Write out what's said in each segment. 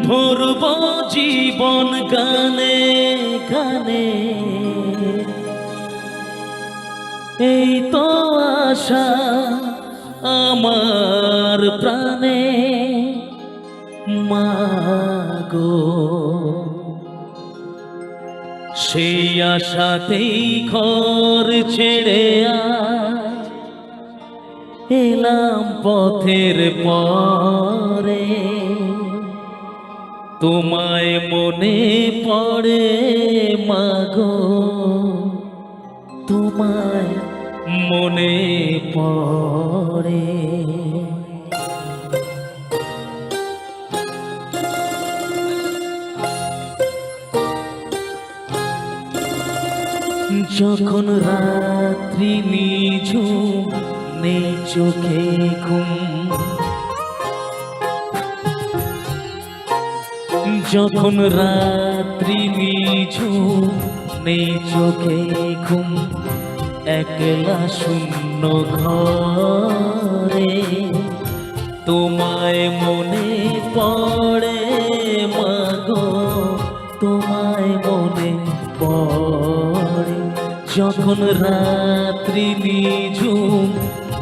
ভরব জীবন গানে গানে, এই তো আশা আমার প্রাণে মাগো। সেই আশাতেই ঘর ছেড়ে আজ এলাম পথের পরে। তোমায় মনে পড়ে মাগো, তোমায় মনে পড়ে। যখন রাত্রি নিঝুম নেই চোখে ঘুম, যখন রাত্রি নিঝুম নেই চোখে ঘুম, একলা শূন্য ঘরে তোমায় মনে পড়ে মাগো, তোমায় মনে পড়ে। যখন রাত্রি নিঝুম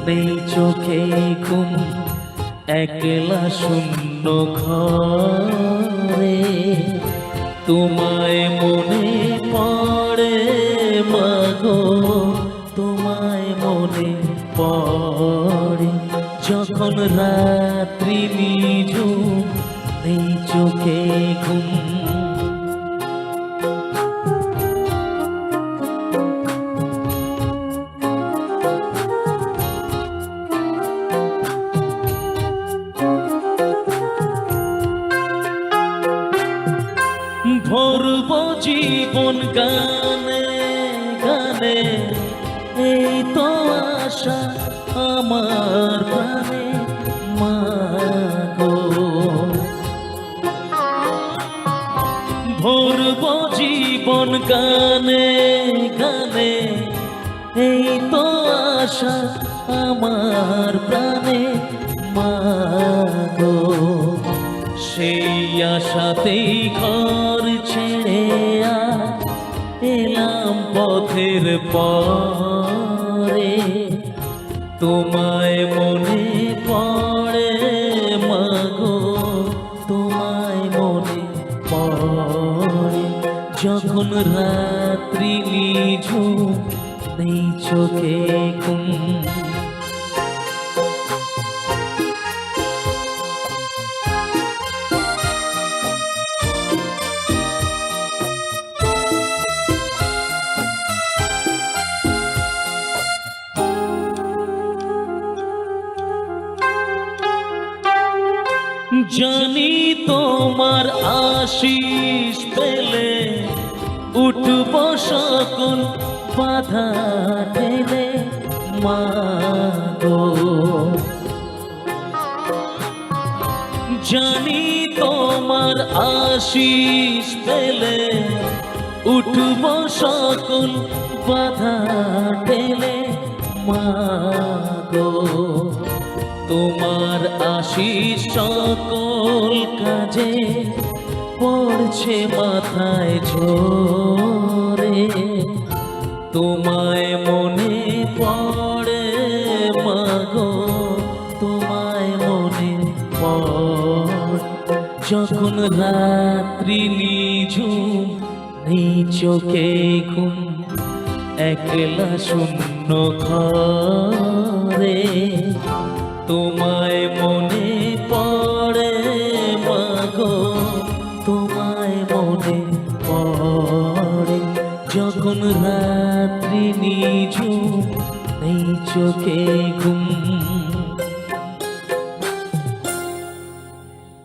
নেই চোখে ঘুম, একলা শূন্য ঘরে তোমায় মনে পড়ে মাগো, তোমায় মনে পড়ে। যখন রাত্রি নিঝুম নেই চোখে ঘুম। ভরব জীবন গানে গানে, এই তো আশা আমার প্রাণে মাগো। ভরব জীবন গানে গানে, এই তো আশা আমার প্রাণে মাগো। সেই আশাতেই ঘর ছেড়ে আজ এলাম পথের পরে। তোমায় মনে পড়ে মাগো, তোমায় মনে পড়ে। যখন রাত্রি নিঝুম নেই চোখে ঘুম। জানি তোমার আশিস পেলে উঠব সকল বাধা ঠেলে মাগো। জানি তোমার আশিস পেলে উঠব সকল বাধা ঠেলে মাগো। তোমার আশিস সকল কাজে পড়ছে মাথায় ঝরে। তোমায় মনে পড়ে মাগো, তোমায় মনে পড়ে। যখন রাত্রি নিঝুম নেই চোখে ঘুম, একলা শূন্য ঘরে তোমায় মনে পড়ে মাগো, তোমায় মনে পড়ে। যখন রাত্রি নিঝুম নেই চোখে ঘুম।